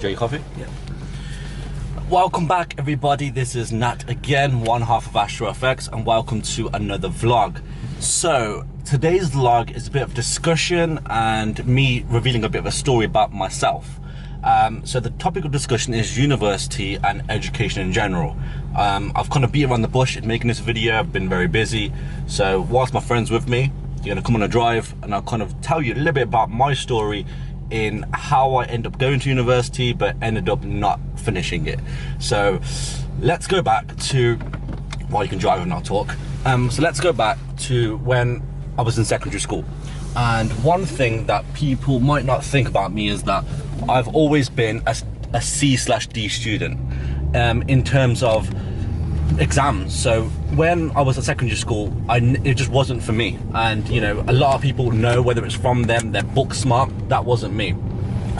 J Coffee. Yeah. Welcome back, everybody. This is Nat again, one half of Astrofx, and welcome to another vlog. So today's vlog is a bit of discussion and me revealing a bit of a story about myself. So the topic of discussion is university and education in general. I've kind of beat around the bush in making this video. I've been very busy. So whilst my friend's with me, you're gonna come on a drive and I'll kind of tell you a little bit about my story in how I end up going to university but ended up not finishing it. So let's go back to, well, you can drive and I'll talk. So let's go back to when I was in secondary school. And one thing that people might not think about me is that I've always been a C/D student in terms of exams. So when I was at secondary school, it just wasn't for me. And you know, a lot of people know, whether it's from them, they're book smart. That wasn't me.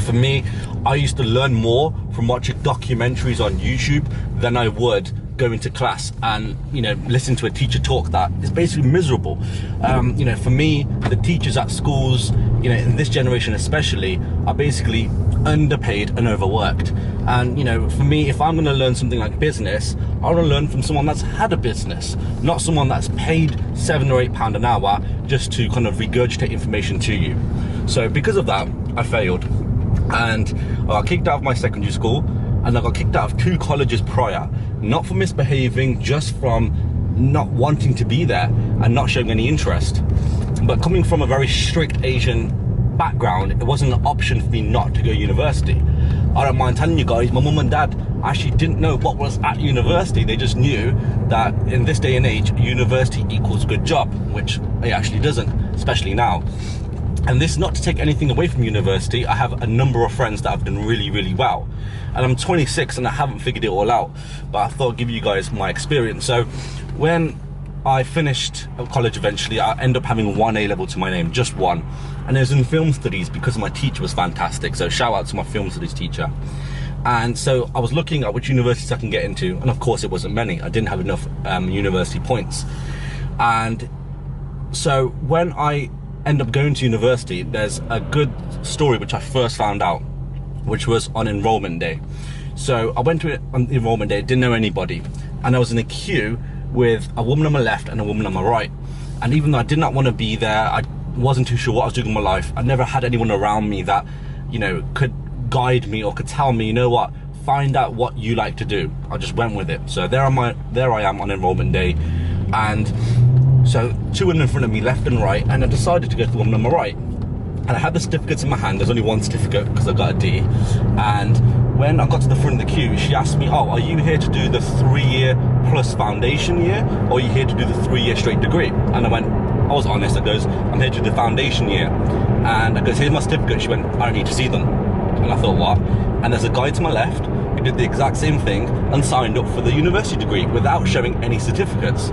For me, I used to learn more from watching documentaries on YouTube than I would go into class and, you know, listen to a teacher talk that is basically miserable. You know, for me, the teachers at schools, you know, in this generation especially, are basically underpaid and overworked. And you know, for me, if I'm going to learn something like business, I want to learn from someone that's had a business, not someone that's paid £7 or £8 an hour just to kind of regurgitate information to you. So because of that, I failed, and I got kicked out of my secondary school, and I got kicked out of 2 colleges prior, not for misbehaving, just from not wanting to be there and not showing any interest. But coming from a very strict Asian background, it wasn't an option for me not to go to university. I don't mind telling you guys, my mum and dad actually didn't know what was at university. They just knew that in this day and age, university equals good job, which it actually doesn't, especially now. And this is not to take anything away from university. I have a number of friends that have done really, really well. And I'm 26 and I haven't figured it all out, but I thought I'd give you guys my experience. So when I finished college eventually, I ended up having 1 A-level to my name, just one. And it was in film studies because my teacher was fantastic. So shout out to my film studies teacher. And so I was looking at which universities I can get into. And of course it wasn't many. I didn't have enough university points. And so when I end up going to university, there's a good story which I first found out, which was on enrollment day. So I went to it on enrollment day, didn't know anybody. And I was in a queue with a woman on my left and a woman on my right. And even though I did not want to be there, I wasn't too sure what I was doing in my life, I never had anyone around me that, you know, could guide me or could tell me, you know what, find out what you like to do. I just went with it. So there I am on enrollment day. And so 2 women in front of me, left and right, and I decided to go to the woman on my right. And I had the certificates in my hand. There's only one certificate because I got a D. And when I got to the front of the queue, she asked me, oh, are you here to do the 3-year plus foundation year, or are you here to do the 3-year straight degree? And I was honest. I goes, I'm here to do the foundation year. And I goes, here's my certificate. She went, I don't need to see them. And I thought, what? And there's a guy to my left who did the exact same thing and signed up for the university degree without showing any certificates.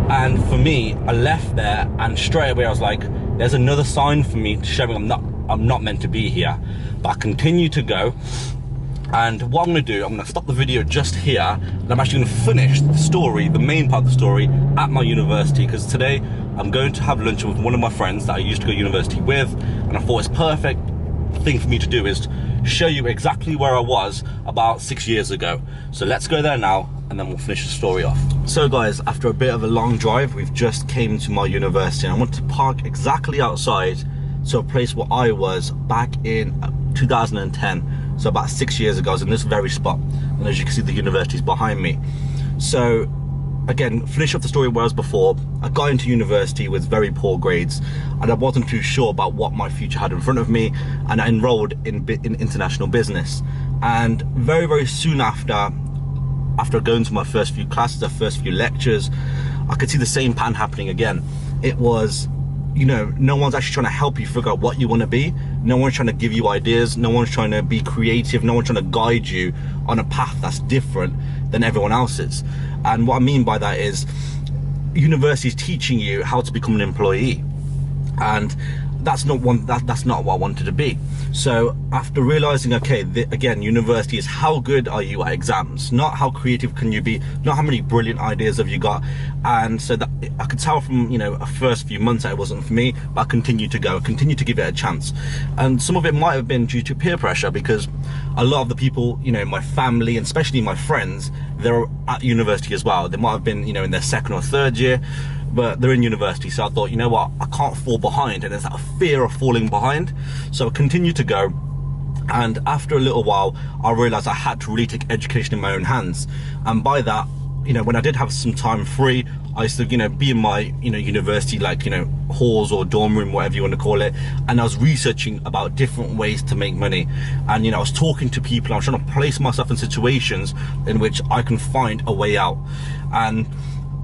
And for me, I left there and straight away I was like, there's another sign for me showing I'm not meant to be here. But I continue to go. And what I'm gonna do, I'm gonna stop the video just here, and I'm actually gonna finish the story, the main part of the story, at my university, because today I'm going to have lunch with one of my friends that I used to go to university with, and I thought it's perfect thing for me to do is show you exactly where I was about 6 years ago. So let's go there now, and then we'll finish the story off. So guys, after a bit of a long drive, we've just came to my university, and I want to park exactly outside to a place where I was back in 2010. So about 6 years ago, I was in this very spot. And as you can see, the university is behind me. So again, finish up the story where I was before. I got into university with very poor grades, and I wasn't too sure about what my future had in front of me, and I enrolled in international business. And very, very soon after going to my first few classes, the first few lectures, I could see the same pattern happening again. It was, you know, no one's actually trying to help you figure out what you want to be. No one's trying to give you ideas. No one's trying to be creative. No one's trying to guide you on a path that's different than everyone else's. And what I mean by that is university is teaching you how to become an employee. And that's not that's not what I wanted to be. So after realizing, okay, again, university is how good are you at exams, not how creative can you be, not how many brilliant ideas have you got. And so that I could tell from, you know, a first few months that it wasn't for me, but I continued to go, continued to give it a chance. And some of it might have been due to peer pressure, because a lot of the people, you know, my family and especially my friends, they're at university as well. They might have been, you know, in their second or third year, but they're in university. So I thought, you know what, I can't fall behind, and there's that fear of falling behind. So I continued to go, and after a little while I realized I had to really take education in my own hands. And by that, you know, when I did have some time free, I used to, you know, be in my, you know, university, like, you know, halls or dorm room, whatever you want to call it, and I was researching about different ways to make money. And, you know, I was talking to people, I was trying to place myself in situations in which I can find a way out. And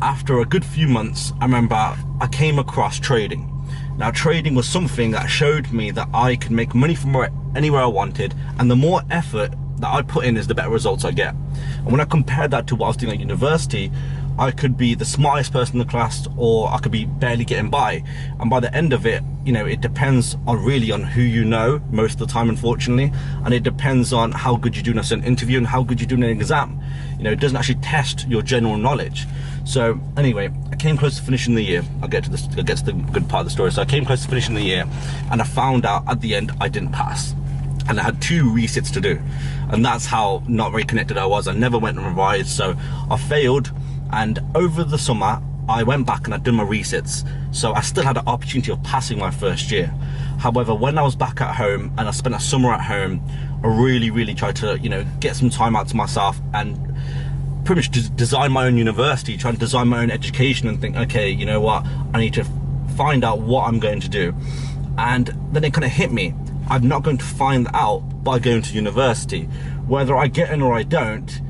after a good few months, I remember I came across trading. Now, trading was something that showed me that I could make money from anywhere I wanted, and the more effort that I put in is the better results I get. And when I compared that to what I was doing at university, I could be the smartest person in the class, or I could be barely getting by. And by the end of it, you know, it depends on really on who you know most of the time, unfortunately. And it depends on how good you do in a certain interview and how good you do in an exam. You know, it doesn't actually test your general knowledge. So anyway, I came close to finishing the year. I'll get to the good part of the story. So I came close to finishing the year, and I found out at the end I didn't pass. And I had 2 resits to do. And that's how not very connected I was. I never went and revised, so I failed. And over the summer, I went back and I'd done my resits. So I still had the opportunity of passing my first year. However, when I was back at home and I spent a summer at home, I really tried to, you know, get some time out to myself and pretty much design my own university, try to design my own education and think, okay, you know what, I need to find out what I'm going to do. And then it kind of hit me. I'm not going to find out by going to university. Whether I get in or I don't,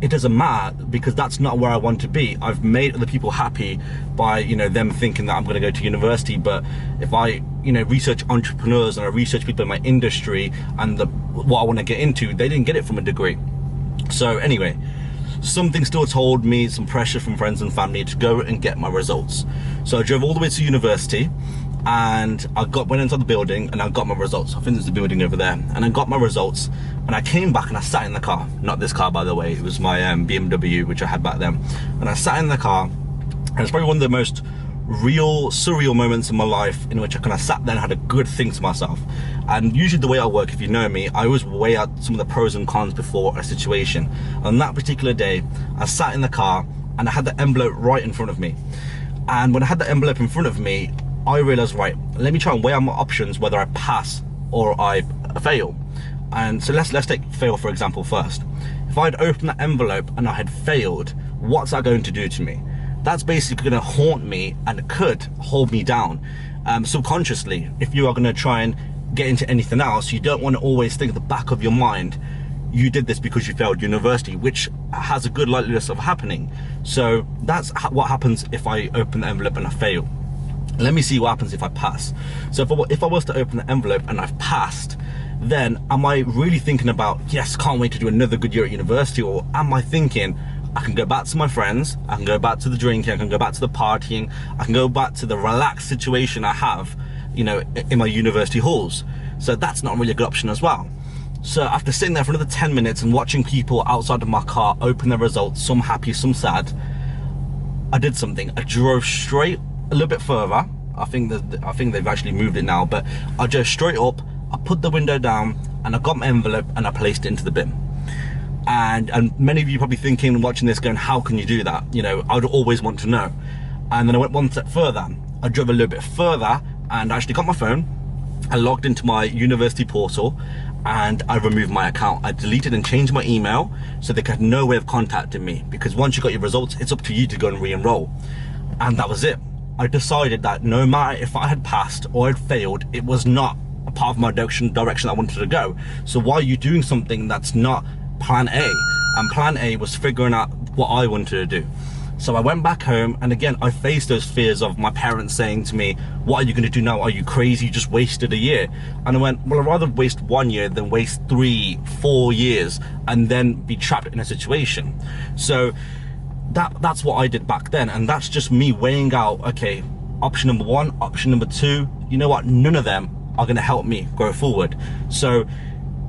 it doesn't matter, because that's not where I want to be. I've made other people happy by, you know, them thinking that I'm going to go to university. But if I, you know, research entrepreneurs and I research people in my industry and what I want to get into, they didn't get it from a degree. So anyway, something still told me, some pressure from friends and family, to go and get my results. So I drove all the way to university, and I went inside the building and I got my results. I think there's the building over there, and I got my results, and I came back and I sat in the car. Not this car, by the way, it was my BMW, which I had back then. And I sat in the car, and it's probably one of the most real, surreal moments in my life, in which I kind of sat there and had a good think to myself. And usually the way I work, if you know me, I always weigh out some of the pros and cons before a situation. On that particular day, I sat in the car and I had the envelope right in front of me. And when I had the envelope in front of me, I realized, right, let me try and weigh out my options, whether I pass or I fail. And so let's take fail for example first. If I'd opened that envelope and I had failed, what's that going to do to me? That's basically going to haunt me and could hold me down subconsciously. If you are going to try and get into anything else, you don't want to always think at the back of your mind, you did this because you failed university, which has a good likeliness of happening. So that's what happens if I open the envelope and I fail. Let me see what happens if I pass. So if I was to open the envelope and I've passed, then am I really thinking about, yes, can't wait to do another good year at university? Or am I thinking, I can go back to my friends, I can go back to the drinking, I can go back to the partying, I can go back to the relaxed situation I have, you know, in my university halls? So that's not really a good option as well. So after sitting there for another 10 minutes and watching people outside of my car open their results, some happy, some sad, I did something. I drove straight a little bit further. I think they've actually moved it now, but I drove straight up, I put the window down, and I got my envelope and I placed it into the bin. And many of you probably thinking and watching this going, how can you do that? You know, I'd always want to know. And then I went one step further. I drove a little bit further and I actually got my phone. I logged into my university portal and I removed my account. I deleted and changed my email so they had no way of contacting me, because once you got your results, it's up to you to go and re-enroll. And that was it. I decided that no matter if I had passed or had failed, it was not a part of my direction I wanted to go. So why are you doing something that's not plan A? And plan A was figuring out what I wanted to do. So I went back home, and again I faced those fears of my parents saying to me, what are you going to do now? Are you crazy? You just wasted a year. And I went, well, I'd rather waste 1 year than waste 3-4 years and then be trapped in a situation. So that's what I did back then, and that's just me weighing out, okay, option number one, option number two, you know what, none of them are going to help me go forward. So,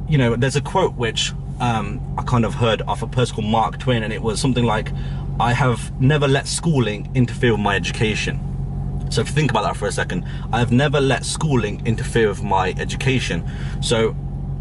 you know, there's a quote which I kind of heard off a person called Mark Twain, and it was something like, I have never let schooling interfere with my education. So if you think about that for a second, I have never let schooling interfere with my education. So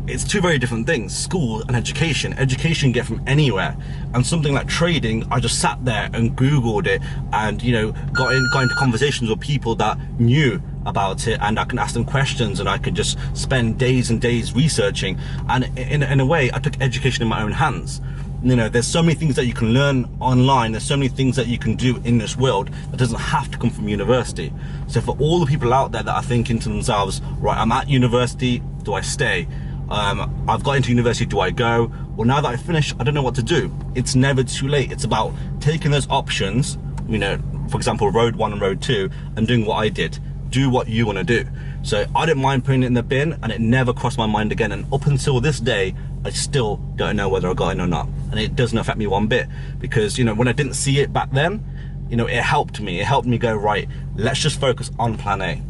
it's two very different things, school and education. Education you get from anywhere, and something like trading, I just sat there and Googled it, and you know, got into conversations with people that knew about it, and I can ask them questions, and I could just spend days and days researching. And in a way, I took education in my own hands. You know, there's so many things that you can learn online, there's so many things that you can do in this world that doesn't have to come from university. So for all the people out there that are thinking to themselves, right, I'm at university, do I stay? I've got into university, do I go? Well, now that I've finished, I don't know what to do. It's never too late. It's about taking those options, you know, for example, road 1 and road 2, and doing what I did. Do what you want to do. So I didn't mind putting it in the bin, and it never crossed my mind again. And up until this day, I still don't know whether I got in or not. And it doesn't affect me one bit, because, you know, when I didn't see it back then, you know, it helped me. It helped me go, right, let's just focus on plan A.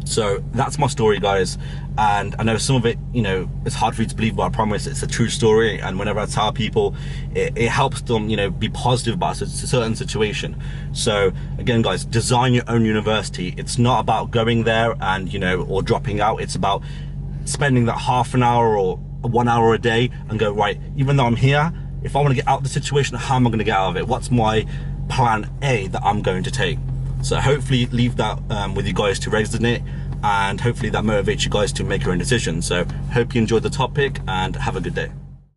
So that's my story, guys. And I know some of it, you know, it's hard for you to believe, but I promise it's a true story. And whenever I tell people, it helps them, you know, be positive about a certain situation. So again, guys, design your own university. It's not about going there and, you know, or dropping out. It's about spending that half an hour or 1 hour a day and go, right, even though I'm here, if I want to get out of the situation, how am I going to get out of it? What's my plan A that I'm going to take? So hopefully leave that with you guys to resonate, and hopefully that motivates you guys to make your own decision. So hope you enjoyed the topic, and have a good day.